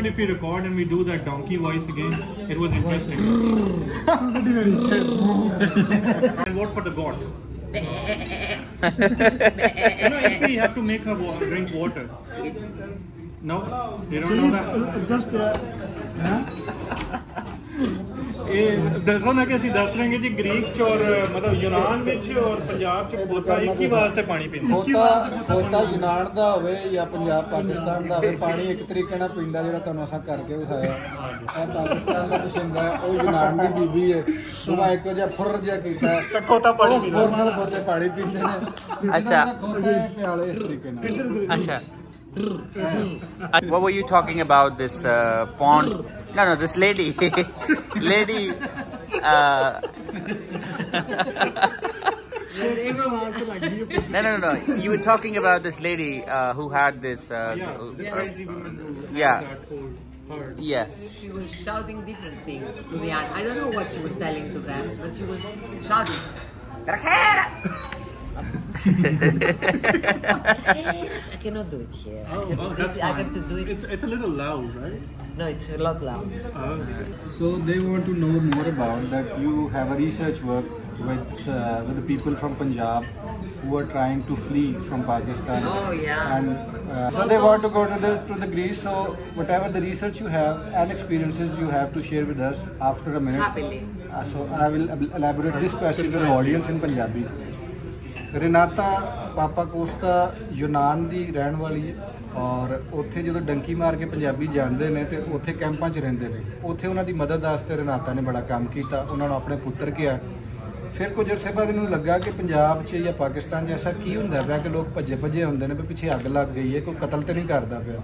And if we record and we do that donkey voice again, it was interesting. And what for the goat? If we have to make her drink water. No? You don't know that? ਦੱਸੋ ਨਾ ਕਿ ਅਸੀਂ ਦੱਸ ਰਹੇ ਹਾਂ ਜੀ Greek ਚ ਔਰ ਮਤਲਬ ਯੂਨਾਨ ਵਿੱਚ ਔਰ ਪੰਜਾਬ ਚ ਖੋਤਾ ਇੱਕ ਹੀ ਵਾਸਤੇ ਪਾਣੀ ਪੀਂਦਾ ਖੋਤਾ ਯੂਨਾਨ ਦਾ ਹੋਵੇ ਜਾਂ ਪੰਜਾਬ ਪਾਕਿਸਤਾਨ ਦਾ ਹੋਵੇ ਪਾਣੀ ਇੱਕ ਤਰੀਕੇ ਨਾਲ ਪੀਂਦਾ ਜਿਹੜਾ ਤੁਹਾਨੂੰ ਅਸਾਂ ਕਰਕੇ ਵਿਖਾਇਆ ਇਹ ਪਾਕਿਸਤਾਨ ਦਾ ਪਸੰਦਾ ਉਹ ਯੂਨਾਨ ਦੀ ਬੀਬੀ ਹੈ ਉਹਨਾਂ ਇੱਕੋ ਜਿਹਾ ਫੁਰ ਜਿਹਾ ਕੀਤਾ ਖੋਤਾ ਪਾਣੀ ਪੀਂਦਾ ਖੋਤੇ ਪਾਣੀ ਪੀਂਦੇ ਨੇ ਅੱਛਾ ਖੋਤੇ ਪਿਆਲੇ ਇਸ ਤਰੀਕੇ ਨਾਲ ਅੱਛਾ What were you talking about this pond? No, this lady. Lady. No. You were talking about this lady who had this. crazy women who Yes. She was shouting different things to the animals. I don't know what she was telling to them, but she was shouting. I cannot do it here. I have to do it. It's a little loud, right? No, it's a lot loud. So they want to know more about that. You have a research work with the people from Punjab who are trying to flee from Pakistan. Oh yeah. And so they want to go to the Greece. So whatever the research you have and experiences you have to share with us after a minute. Happily. So I will elaborate this question to the audience in Punjabi. Renata Papa Costa यूनान ਦੀ ਰਹਿਣ ਵਾਲੀ ਹੈ ਔਰ ਉੱਥੇ ਜਦੋਂ donkey ਮਾਰ ਕੇ ਪੰਜਾਬੀ ਜਾਂਦੇ ਨੇ ਤੇ ਉੱਥੇ ਕੈਂਪਾਂ 'ਚ ਰਹਿੰਦੇ ਨੇ ਉੱਥੇ ਉਹਨਾਂ ਦੀ ਮਦਦ ਵਾਸਤੇ ਰਨਾਤਾ ਨੇ ਬੜਾ ਕੰਮ ਕੀਤਾ ਉਹਨਾਂ ਨੂੰ ਆਪਣੇ ਪੁੱਤਰ ਕਿਹਾ ਫਿਰ ਕੁਝ ਅਰਸੇ ਬਾਅਦ ਇਹਨੂੰ ਲੱਗਾ ਕਿ ਪੰਜਾਬ 'ਚ ਜਾਂ ਪਾਕਿਸਤਾਨ 'ਚ ਐਸਾ ਕੀ ਹੁੰਦਾ ਪਿਆ ਕਿ ਲੋਕ ਭੱਜੇ ਹੁੰਦੇ ਨੇ ਵੀ ਪਿੱਛੇ ਅੱਗ ਲੱਗ ਗਈ ਹੈ ਕੋਈ ਕਤਲ ਤੇ ਨਹੀਂ ਕਰਦਾ ਪਿਆ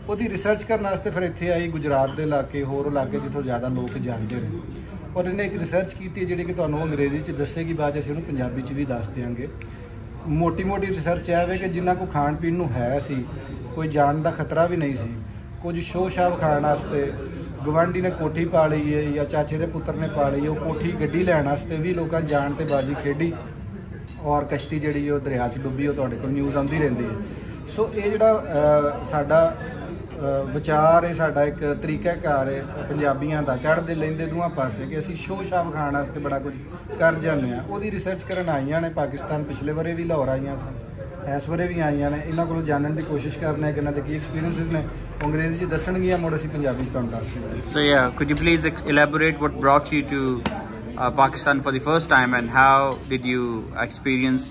ਉਹਦੀ ਰਿਸਰਚ ਕਰਨ ਵਾਸਤੇ ਫਿਰ ਇੱਥੇ ਆਈ ਗੁਜਰਾਤ ਦੇ ਇਲਾਕੇ ਹੋਰ ਇਲਾਕੇ ਜਿੱਥੋਂ ਜ਼ਿਆਦਾ ਲੋਕ ਜਾਂਦੇ ਨੇ ਔਰ ਇਹਨੇ ਇੱਕ ਰਿਸਰਚ ਕੀਤੀ ਜਿਹੜੀ ਕਿ ਤੁਹਾਨੂੰ ਅੰਗਰੇਜ਼ੀ 'ਚ ਦੱਸੇਗੀ ਬਾਅਦ 'ਚ ਅਸੀਂ ਉਹਨੂੰ ਪੰਜਾਬੀ 'ਚ ਵੀ ਦੱਸ ਦਿਆਂਗੇ ਮੋਟੀ ਰਿਸਰਚ ਇਹ ਹੈ ਕਿ ਜਿੰਨਾ ਕੋ ਖਾਣ ਪੀਣ ਨੂੰ ਹੈ ਸੀ ਕੋਈ ਜਾਨ ਦਾ ਖਤਰਾ ਵੀ ਨਹੀਂ ਸੀ ਕੁਝ ਸ਼ੋਅ ਸ਼ਾਬ ਖਾਣ ਵਾਸਤੇ ਗਵਾਂਢੀ ਨੇ ਕੋਠੀ ਪਾ ਲਈ ਹੈ ਜਾਂ ਚਾਚੇ ਦੇ ਪੁੱਤਰ ਨੇ ਪਾ ਲਈ ਉਹ ਕੋਠੀ ਗੱਡੀ ਲੈਣ ਵਾਸਤੇ ਵੀ ਲੋਕਾਂ ਜਾਨ ਤੇ ਬਾਜੀ ਖੇਡੀ ਔਰ ਕਸ਼ਤੀ ਜਿਹੜੀ ਉਹ ਦਰਿਆ 'ਚ ਡੁੱਬੀ ਉਹ ਤੁਹਾਡੇ ਕੋਲ ਨਿਊਜ਼ ਆਉਂਦੀ ਰਹਿੰਦੀ ਹੈ ਸੋ ਇਹ ਜਿਹੜਾ ਸਾਡਾ ਵਿਚਾਰ ਹੈ ਸਾਡਾ ਇੱਕ ਤਰੀਕਾਕਾਰ ਹੈ ਪੰਜਾਬੀਆਂ ਦਾ ਚੜ੍ਹਦੇ ਲੈਂਦੇ ਦੋਵਾਂ ਪਾਸੇ ਕਿ ਅਸੀਂ ਸ਼ੋਅ ਸ਼ਾਬ ਖਾਣ ਵਾਸਤੇ ਬੜਾ ਕੁਝ ਕਰ ਜਾਂਦੇ ਹਾਂ ਉਹਦੀ ਰਿਸਰਚ ਕਰਨ ਆਈਆਂ ਨੇ ਪਾਕਿਸਤਾਨ ਪਿਛਲੇ ਵਾਰੇ ਵੀ ਲਾਹੌਰ ਆਈਆਂ ਸਨ ਇਸ ਵਾਰੇ ਵੀ ਆਈਆਂ ਨੇ ਇਹਨਾਂ ਕੋਲੋਂ ਜਾਣਨ ਦੀ ਕੋਸ਼ਿਸ਼ ਕਰਨਾ ਹੈ ਕਿ ਇਹਨਾਂ ਦੇ ਕੀ ਐਕਸਪੀਰੀਐਂਸਿਸ ਨੇ ਅੰਗਰੇਜ਼ੀ 'ਚ ਦੱਸਣਗੀਆਂ ਮੁੜ ਅਸੀਂ ਪੰਜਾਬੀ 'ਚ ਤੁਹਾਨੂੰ ਦੱਸ ਦਿੰਦੇ So yeah, could you please elaborate what brought you to Pakistan for the first time and how did you experience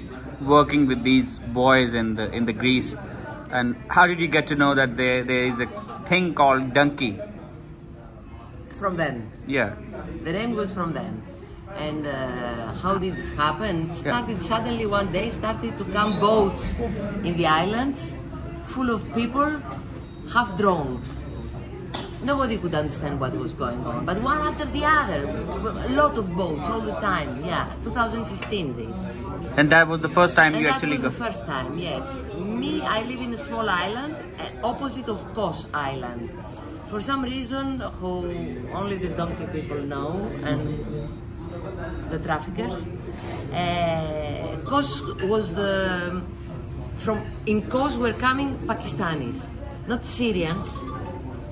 working with these boys in the Greece? And how did you get to know that there is a thing called Danky? From them. Yeah. The name was from them. And how did it happen? It started suddenly one day, started to come boats in the islands, full of people, half drowned. Nobody could understand what was going on, but one after the other, a lot of boats all the time. Yeah, 2015 this. And that was the first time and you that actually was the first time, yes. Me, I live in a small island, opposite of Kos Island. For some reason, who only the donkey people know, and the traffickers, Kos was in Kos were coming Pakistanis, not Syrians,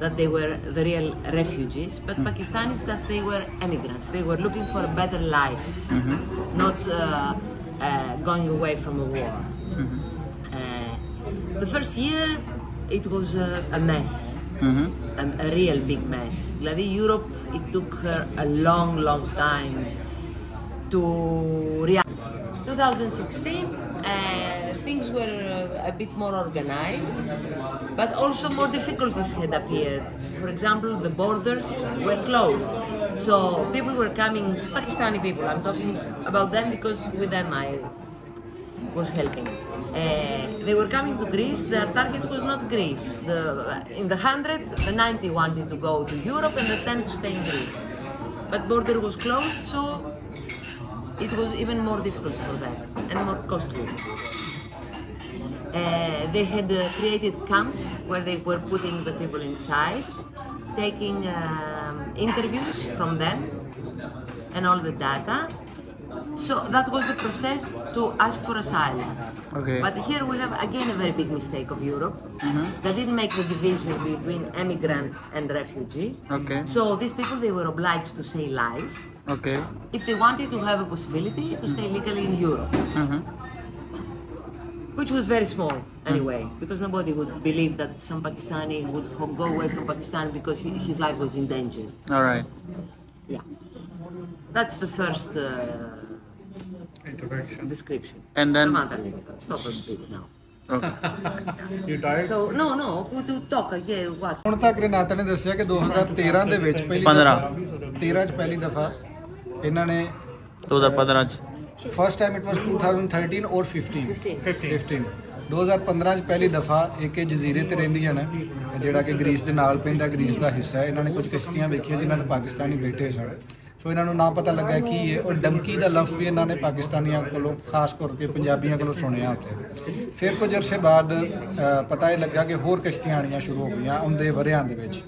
that they were the real refugees, but Pakistanis that they were emigrants. They were looking for a better life, not going away from a war. The first year, it was a mess, a real big mess. Like Europe, it took her a long time to react. 2016, things were a bit more organized, but also more difficulties had appeared. For example, the borders were closed, so people were coming, Pakistani people, I'm talking about them because with them I was helping. They were coming to Greece, their target was not Greece. In the 100, the 90 wanted to go to Europe and the 10 to stay in Greece. But border was closed, so it was even more difficult for them and more costly. They had created camps where they were putting the people inside, taking interviews from them and all the data, So that was the process to ask for asylum. Okay. But here we have again a very big mistake of Europe. They didn't make the division between emigrant and refugee. Okay. So these people, they were obliged to say lies Okay. if they wanted to have a possibility to stay legally in Europe. Which was very small anyway, because nobody would believe that some Pakistani would go away from Pakistan because his life was in danger. All right. Yeah. That's the first Introduction. description. And then- Come on, Danky, stop and speak now. Okay. You tired? So, no, who to talk again, what? ਹੁਣ ਤੱਕ ਰਨਾਤਾ ਨੇ ਦੱਸਿਆ ਕਿ 2013 ਦੇ ਵਿੱਚ ਪਹਿਲੀ 15 13 ਚ ਪਹਿਲੀ ਦਫਾ ਇਹਨਾਂ ਨੇ 2015 ਚ ਫਸਟ ਟਾਈਮ ਇਟ ਵਾਸ 2013 ਔਰ 15 15 2015 ਚ ਪਹਿਲੀ ਦਫਾ ਇੱਕ ਜਜ਼ੀਰੇ ਤੇ ਰਹਿੰਦੀਆਂ ਨੇ ਜਿਹੜਾ ਕਿ ਗ੍ਰੀਸ ਦੇ ਨਾਲ ਪੈਂਦਾ, ਗ੍ਰੀਸ ਦਾ ਹਿੱਸਾ ਹੈ। ਇਹਨਾਂ ਨੇ ਕੁਝ ਕਿਸ਼ਤੀਆਂ ਵੇਖੀਆਂ ਜਿਨ੍ਹਾਂ 'ਤੇ ਪਾਕਿਸਤਾਨੀ ਬੈਠੇ ਸਨ, ਸੋ ਇਹਨਾਂ ਨੂੰ ਨਾ ਪਤਾ ਲੱਗਾ ਕੀ ਹੈ। ਔਰ ਡੰਕੀ ਦਾ ਲਫ਼ਜ਼ ਵੀ ਇਹਨਾਂ ਨੇ ਪਾਕਿਸਤਾਨੀਆਂ ਕੋਲੋਂ ਖਾਸ ਕਰਕੇ ਪੰਜਾਬੀਆਂ ਕੋਲੋਂ ਸੁਣਿਆ ਉੱਥੇ। ਫਿਰ ਕੁਝ ਅਰਸੇ ਬਾਅਦ ਪਤਾ ਇਹ ਲੱਗਾ ਕਿ ਹੋਰ ਕਿਸ਼ਤੀਆਂ ਆਉਣੀਆਂ ਸ਼ੁਰੂ ਹੋ ਗਈਆਂ ਆਉਂਦੇ ਵਰਿਆਂ ਦੇ ਵਿੱਚ।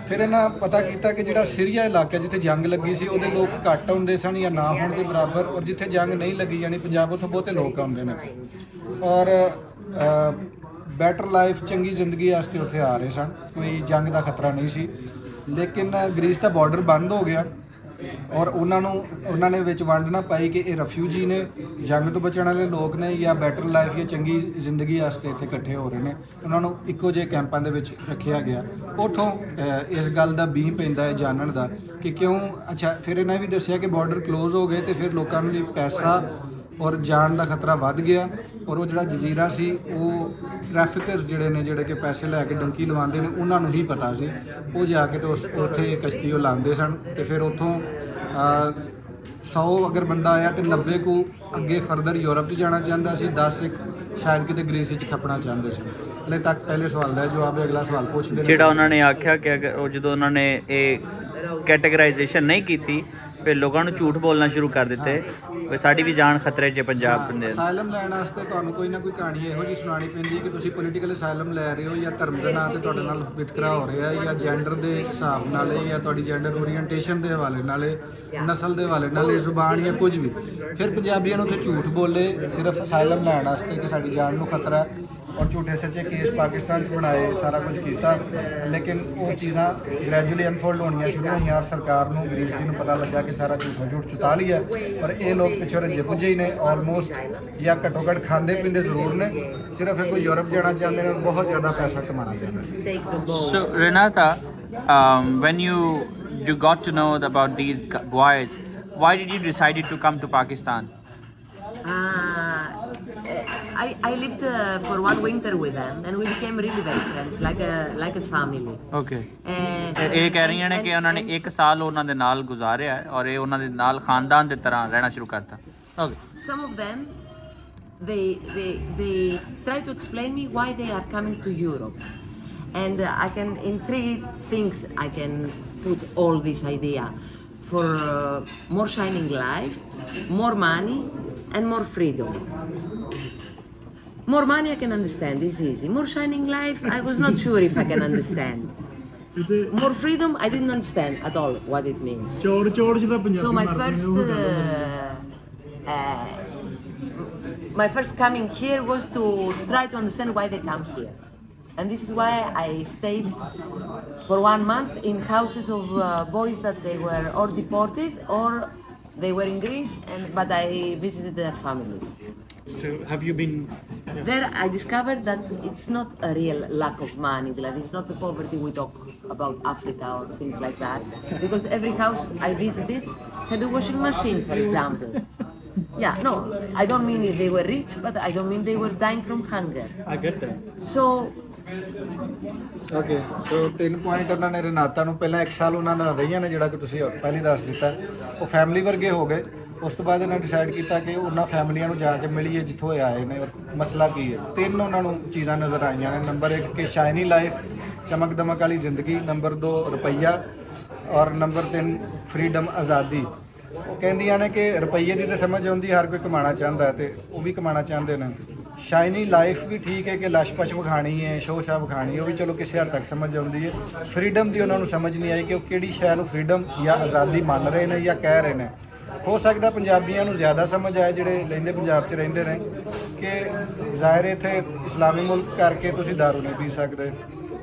ਫਿਰ ਇਹਨਾਂ ਪਤਾ ਕੀਤਾ ਕਿ ਜਿਹੜਾ ਸੀਰੀਆ ਇਲਾਕਾ ਜਿੱਥੇ ਜੰਗ ਲੱਗੀ ਸੀ ਉਹਦੇ ਲੋਕ ਘੱਟ ਆਉਂਦੇ ਸਨ ਜਾਂ ਨਾ ਹੋਣ ਦੇ ਬਰਾਬਰ, ਔਰ ਜਿੱਥੇ ਜੰਗ ਨਹੀਂ ਲੱਗੀ ਯਾਨੀ ਪੰਜਾਬ ਉੱਥੋਂ ਬਹੁਤੇ ਲੋਕ ਆਉਂਦੇ ਨੇ ਔਰ ਬੈਟਰ ਲਾਈਫ ਚੰਗੀ ਜ਼ਿੰਦਗੀ ਵਾਸਤੇ ਉੱਥੇ ਆ ਰਹੇ ਸਨ, ਕੋਈ ਜੰਗ ਦਾ ਖਤਰਾ ਨਹੀਂ ਸੀ। ਲੇਕਿਨ ਗ੍ਰੀਸ ਦਾ ਬਾਰਡਰ ਬੰਦ ਹੋ ਗਿਆ ਔਰ ਉਹਨਾਂ ਨੇ ਵਿੱਚ ਵੰਡ ਨਾ ਪਾਈ ਕਿ ਇਹ ਰੈਫਿਊਜੀ ਨੇ, ਜੰਗ ਤੋਂ ਬਚਣ ਵਾਲੇ ਲੋਕ ਨੇ ਜਾਂ ਬੈਟਰ ਲਾਈਫ ਜਾਂ ਚੰਗੀ ਜ਼ਿੰਦਗੀ ਵਾਸਤੇ ਇੱਥੇ ਇਕੱਠੇ ਹੋ ਰਹੇ ਨੇ। ਉਹਨਾਂ ਨੂੰ ਇੱਕੋ ਜਿਹੇ ਕੈਂਪਾਂ ਦੇ ਵਿੱਚ ਰੱਖਿਆ ਗਿਆ। ਉੱਥੋਂ ਇਸ ਗੱਲ ਦਾ ਬੀਂ ਪੈਂਦਾ ਹੈ ਜਾਣਨ ਦਾ ਕਿ ਕਿਉਂ। ਅੱਛਾ, ਫਿਰ ਇਹਨਾਂ ਵੀ ਦੱਸਿਆ ਕਿ ਬਾਰਡਰ ਕਲੋਜ਼ ਹੋ ਗਏ ਤੇ ਫਿਰ ਲੋਕਾਂ ਲਈ ਪੈਸਾ ਔਰ ਜਾਨ ਦਾ ਖਤਰਾ ਵੱਧ ਗਿਆ ਔਰ ਉਹ ਜਿਹੜਾ ਜਜ਼ੀਰਾ ਸੀ ਉਹ ਟ੍ਰੈਫਿਕਰਸ ਜਿਹੜੇ ਕਿ ਪੈਸੇ ਲੈ ਕੇ ਡੰਕੀ ਲਵਾਉਂਦੇ ਨੇ ਉਹਨਾਂ ਨੂੰ ਹੀ ਪਤਾ ਸੀ। ਉਹ ਜਾ ਕੇ ਤੇ ਉੱਥੇ ਕਸ਼ਤੀ ਉਹ ਲਾਉਂਦੇ ਸਨ ਤੇ ਫਿਰ ਉੱਥੋਂ 100 ਅਗਰ ਬੰਦਾ ਆਇਆ ਤੇ 90 ਕੁ ਅੱਗੇ ਫਰਦਰ ਯੂਰਪ 'ਚ ਜਾਣਾ ਚਾਹੁੰਦਾ ਸੀ, 10 ਇੱਕ ਸ਼ਾਇਦ ਕਿਤੇ ਗ੍ਰੀਸ 'ਚ ਖੱਪਣਾ ਚਾਹੁੰਦੇ ਸੀ। ਹਲੇ ਤੱਕ ਪਹਿਲੇ ਸਵਾਲ ਦਾ ਜਵਾਬ ਅਗਲਾ ਸਵਾਲ ਪੁੱਛਦੇ ਨੇ। ਜਿਹੜਾ ਉਹਨਾਂ ਨੇ ਆਖਿਆ ਕਿ ਅਗਰ ਉਹ ਜਦੋਂ ਉਹਨਾਂ ਨੇ ਇਹ ਕੈਟੇਗਰਾਈਜੇਸ਼ਨ ਨਹੀਂ ਕੀਤੀ ਫਿਰ ਲੋਕਾਂ ਨੂੰ ਝੂਠ ਬੋਲਣਾ ਸ਼ੁਰੂ ਕਰ ਦਿੱਤੇ ਵੀ ਸਾਡੀ ਵੀ ਜਾਨ ਖਤਰੇ 'ਚ ਪੰਜਾਬ ਦੇ। ਅਸਾਈਲਮ ਲੈਣ ਵਾਸਤੇ ਤੁਹਾਨੂੰ ਕੋਈ ਨਾ ਕੋਈ ਕਹਾਣੀ ਇਹੋ ਜਿਹੀ ਸੁਣਾਉਣੀ ਪੈਂਦੀ ਹੈ ਕਿ ਤੁਸੀਂ ਪੋਲੀਟੀਕਲ ਅਸਾਈਲਮ ਲੈ ਰਹੇ ਹੋ ਜਾਂ ਧਰਮ ਦੇ ਨਾਂ 'ਤੇ ਤੁਹਾਡੇ ਨਾਲ ਵਿਤਕਰਾ ਹੋ ਰਿਹਾ ਜਾਂ ਜੈਂਡਰ ਦੇ ਹਿਸਾਬ ਨਾਲ ਜਾਂ ਤੁਹਾਡੀ ਜੈਂਡਰ ਓਰੀਐਂਟੇਸ਼ਨ ਦੇ ਹਵਾਲੇ ਨਾਲ, ਨਸਲ ਦੇ ਹਵਾਲੇ ਨਾਲ, ਜ਼ੁਬਾਨ ਜਾਂ ਕੁਝ ਵੀ। ਫਿਰ ਪੰਜਾਬੀਆਂ ਨੂੰ ਉੱਥੇ ਝੂਠ ਬੋਲੇ ਸਿਰਫ ਅਸਾਈਲਮ ਲੈਣ ਵਾਸਤੇ ਕਿ ਸਾਡੀ ਜਾਨ ਨੂੰ ਖਤਰਾ ਔਰ ਝੂਠੇ ਸੱਚੇ ਕੇਸ ਪਾਕਿਸਤਾਨ 'ਚ ਬਣਾਏ, ਸਾਰਾ ਕੁਝ ਕੀਤਾ। ਲੇਕਿਨ ਉਹ ਚੀਜ਼ਾਂ ਗ੍ਰੈਜੂਅਲੀ ਅਨਫੋਲਡ ਹੋਣੀਆਂ ਸ਼ੁਰੂ ਹੋਈਆਂ ਔਰ ਸਰਕਾਰ ਨੂੰ ਗ੍ਰੀਸ ਦੀ ਨੂੰ ਪਤਾ ਲੱਗਾ ਕਿ ਸਾਰਾ ਝੂਠ ਚੁਤਾ ਲਿਆ ਔਰ ਇਹ ਲੋਕ ਪਿੱਛੋਂ ਰੱਜੇ ਪੁੱਜੇ ਹੀ ਨੇ ਆਲਮੋਸਟ ਜਾਂ ਘੱਟੋ ਘੱਟ ਖਾਂਦੇ ਪੀਂਦੇ ਜ਼ਰੂਰ ਨੇ, ਸਿਰਫ ਇਹ ਕੋਈ ਯੂਰਪ ਜਾਣਾ ਚਾਹੁੰਦੇ ਨੇ, ਬਹੁਤ ਜ਼ਿਆਦਾ ਪੈਸਾ ਕਮਾਉਣਾ ਚਾਹੁੰਦੇ ਨੇ। So Renata, when you got to know about these boys, why did you decide to come to Pakistan? I lived for one winter with them and we became really very friends, like a family. Okay. ਇਹ ਕਹਿ ਰਹੀਆਂ ਨੇ ਕਿ ਉਹਨਾਂ ਨੇ 1 ਸਾਲ ਉਹਨਾਂ ਦੇ ਨਾਲ ਗੁਜ਼ਾਰਿਆ ਹੈ ਔਰ ਇਹ ਉਹਨਾਂ ਦੇ ਨਾਲ ਖਾਨਦਾਨ ਦੇ ਤਰ੍ਹਾਂ ਰਹਿਣਾ ਸ਼ੁਰੂ ਕਰਤਾ। Okay. Some of them, they try to explain me why they are coming to Europe, and I can, in 3 things I can put all this idea: for more shining life, more money, and more freedom. More money I can understand, it's easy. More shining life, I was not sure if I can understand. More freedom, I didn't understand at all what it means. So my first coming here was to try to understand why they come here. And this is why I stayed for 1 month in houses of boys that they were or deported or they were in Greece, but I visited their families. So have you been There I discovered that it's not a real lack of money, it's not the poverty we talk about Africa or things like that, because every house I visited had a washing machine, for example. Yeah, no, I don't mean they were rich, but I don't mean they were dying from hunger. I get that. So okay, so 3 point ਉਹਨਾਂ ਨੇ ਰਨਾਤਾ ਨੂੰ ਪਹਿਲਾਂ 1 ਸਾਲ ਉਹਨਾਂ ਨਾਲ ਰਹੀਆਂ ਨੇ ਜਿਹੜਾ ਕਿ ਤੁਸੀਂ ਪਹਿਲੇ ਦੱਸ ਦਿੱਤਾ, ਉਹ ਫੈਮਿਲੀ ਵਰਗੇ ਹੋ ਗਏ। ਉਸ ਤੋਂ ਬਾਅਦ ਇਹਨਾਂ ਡਿਸਾਈਡ ਕੀਤਾ ਕਿ ਉਹਨਾਂ ਫੈਮਲੀਆਂ ਨੂੰ ਜਾ ਕੇ ਮਿਲੀਏ ਜਿੱਥੋਂ ਇਹ ਆਏ ਨੇ ਔਰ ਮਸਲਾ ਕੀ ਹੈ। 3 ਉਹਨਾਂ ਨੂੰ ਚੀਜ਼ਾਂ ਨਜ਼ਰ ਆਈਆਂ ਨੇ। ਨੰਬਰ 1 ਕਿ ਸ਼ਾਈਨੀ ਲਾਈਫ, ਚਮਕ ਦਮਕ ਵਾਲੀ ਜ਼ਿੰਦਗੀ। ਨੰਬਰ 2 ਰੁਪਈਆ ਔਰ ਨੰਬਰ 3 ਫਰੀडम, ਆਜ਼ਾਦੀ। ਉਹ ਕਹਿੰਦੀਆਂ ਨੇ ਕਿ ਰੁਪਈਏ ਦੀ ਤਾਂ ਸਮਝ ਆਉਂਦੀ, ਹਰ ਕੋਈ ਕਮਾਉਣਾ ਚਾਹੁੰਦਾ ਹੈ ਤੇ ਉਹ ਵੀ ਕਮਾਉਣਾ ਚਾਹੁੰਦੇ ਨੇ। ਸ਼ਾਈਨੀ ਲਾਈਫ ਵੀ ਠੀਕ ਹੈ ਕਿ ਲਸ਼-ਪਸ਼ ਵਿਖਾਣੀ ਹੈ, ਸ਼ੋਅ-ਸ਼ਾਹ ਵਿਖਾਣੀ ਹੈ, ਉਹ ਵੀ ਚਲੋ ਕਿਸੇ ਹੱਦ ਤੱਕ ਸਮਝ ਆਉਂਦੀ ਹੈ। ਫਰੀडम ਦੀ ਉਹਨਾਂ ਨੂੰ ਸਮਝ ਨਹੀਂ ਆਈ ਕਿ ਉਹ ਕਿਹੜੀ ਸ਼ੈ ਨੂੰ ਫਰੀडम ਜਾਂ ਆਜ਼ਾਦੀ ਮੰਨ ਰਹੇ ਨੇ ਜਾਂ ਕਹਿ ਰਹੇ ਨੇ। ਹੋ ਸਕਦਾ ਪੰਜਾਬੀਆਂ ਨੂੰ ਜ਼ਿਆਦਾ ਸਮਝ ਆਏ ਜਿਹੜੇ ਲੈਂਦੇ ਪੰਜਾਬ 'ਚ ਰਹਿੰਦੇ ਨੇ ਕਿ ਜ਼ਾਹਿਰ ਇੱਥੇ ਇਸਲਾਮੀ ਮੁਲਕ ਕਰਕੇ ਤੁਸੀਂ ਦਾਰੂ ਨਹੀਂ ਪੀ ਸਕਦੇ।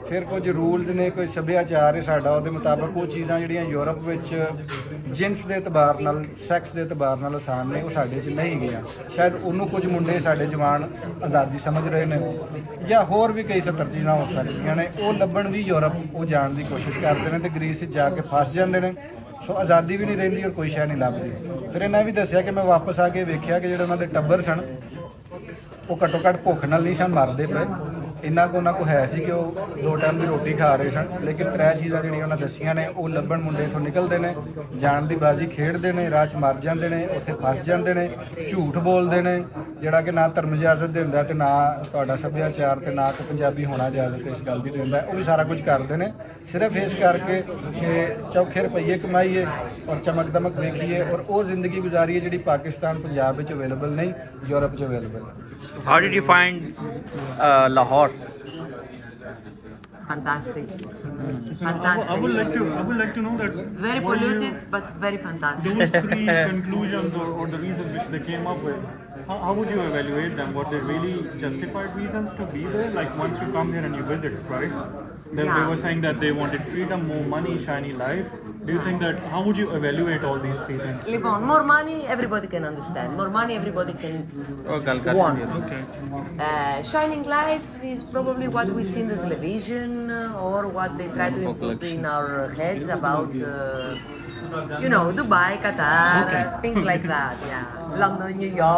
ਫਿਰ ਕੁਝ ਰੂਲਸ ਨੇ, ਕੋਈ ਸੱਭਿਆਚਾਰ ਹੈ ਸਾਡਾ, ਉਹਦੇ ਮੁਤਾਬਕ ਉਹ ਚੀਜ਼ਾਂ ਜਿਹੜੀਆਂ ਯੂਰਪ ਵਿੱਚ ਜਿਨਸ ਦੇ ਇਤਬਾਰ ਨਾਲ, ਸੈਕਸ ਦੇ ਇਤਬਾਰ ਨਾਲ ਆਸਾਨ ਨੇ, ਉਹ ਸਾਡੇ 'ਚ ਨਹੀਂ ਗਈਆਂ। ਸ਼ਾਇਦ ਉਹਨੂੰ ਕੁਝ ਮੁੰਡੇ ਸਾਡੇ ਜਵਾਨ ਆਜ਼ਾਦੀ ਸਮਝ ਰਹੇ ਨੇ, ਜਾਂ ਹੋਰ ਵੀ ਕਈ 70 ਚੀਜ਼ਾਂ ਹੋ ਸਕਦੀਆਂ ਨੇ। ਉਹ ਲੱਭਣ ਵੀ ਯੂਰਪ ਉਹ ਜਾਣ ਦੀ ਕੋਸ਼ਿਸ਼ ਕਰਦੇ ਨੇ ਤੇ ਗ੍ਰੀਸ 'ਚ ਜਾ ਕੇ ਫਸ ਜਾਂਦੇ ਨੇ। ਸੋ ਆਜ਼ਾਦੀ ਵੀ ਨਹੀਂ ਰਹਿੰਦੀ ਔਰ ਕੋਈ ਸ਼ੈ ਨਹੀਂ ਲੱਭਦੀ। ਫਿਰ ਇਹਨਾਂ ਵੀ ਦੱਸਿਆ ਕਿ ਮੈਂ ਵਾਪਸ ਆ ਕੇ ਵੇਖਿਆ ਕਿ ਜਿਹੜੇ ਉਹਨਾਂ ਦੇ ਟੱਬਰ ਸਨ ਉਹ ਘੱਟੋ ਘੱਟ ਭੁੱਖ ਨਾਲ ਨਹੀਂ ਸਨ ਮਰਦੇ ਪਏ, ਇੰਨਾ ਕੁ ਉਹਨਾਂ ਕੋਲ ਹੈ ਸੀ ਕਿ ਉਹ 2 ਟਾਈਮ ਦੀ ਰੋਟੀ ਖਾ ਰਹੇ ਸਨ। ਲੇਕਿਨ 3 ਚੀਜ਼ਾਂ ਜਿਹੜੀਆਂ ਉਹਨਾਂ ਦੱਸੀਆਂ ਨੇ, ਉਹ ਲੱਭਣ ਮੁੰਡੇ ਇੱਥੋਂ ਨਿਕਲਦੇ ਨੇ, ਜਾਣ ਦੀ ਬਾਜ਼ੀ ਖੇਡਦੇ ਨੇ, ਰਾਹ 'ਚ ਮਰ ਜਾਂਦੇ ਨੇ, ਉੱਥੇ ਫਸ ਜਾਂਦੇ ਨੇ, ਝੂਠ ਬੋਲਦੇ ਨੇ ਜਿਹੜਾ ਕਿ ਨਾ ਧਰਮ ਇਜਾਜ਼ਤ ਦਿੰਦਾ ਤੇ ਨਾ ਤੁਹਾਡਾ ਸੱਭਿਆਚਾਰ ਤੇ ਨਾ ਕਿ ਪੰਜਾਬੀ ਹੋਣਾ ਇਜਾਜ਼ਤ ਇਸ ਗੱਲ ਦੀ ਦਿੰਦਾ। ਉਹ ਵੀ ਸਾਰਾ ਕੁਝ ਕਰਦੇ ਨੇ ਸਿਰਫ ਇਸ ਕਰਕੇ ਕਿ ਚੌਖੇ ਰੁਪਈਏ ਕਮਾਈਏ ਔਰ ਚਮਕ ਦਮਕ ਵੇਖੀਏ ਔਰ ਉਹ ਜ਼ਿੰਦਗੀ ਗੁਜ਼ਾਰੀਏ ਜਿਹੜੀ ਪਾਕਿਸਤਾਨ ਪੰਜਾਬ ਵਿੱਚ ਅਵੇਲੇਬਲ ਨਹੀਂ, ਯੂਰਪ 'ਚ ਅਵੇਲੇਬਲ ਹੈ। How did you find Lahore? Fantastic. I would like to know that Very polluted, but very fantastic. those 3 conclusions or the reasons which they came up with. How would you evaluate them? Were they really justified reasons to be there? Like once you come here and you visit, right? They were saying that they wanted freedom, more money, shiny life. Do you think that, how would you evaluate all these 3 things? Libon, more money, everybody can understand. More money, everybody can want. Okay. Shining life is probably what we see in the television or what they try to input in our heads about, Dubai, Qatar, things like that. Yeah, London, New York.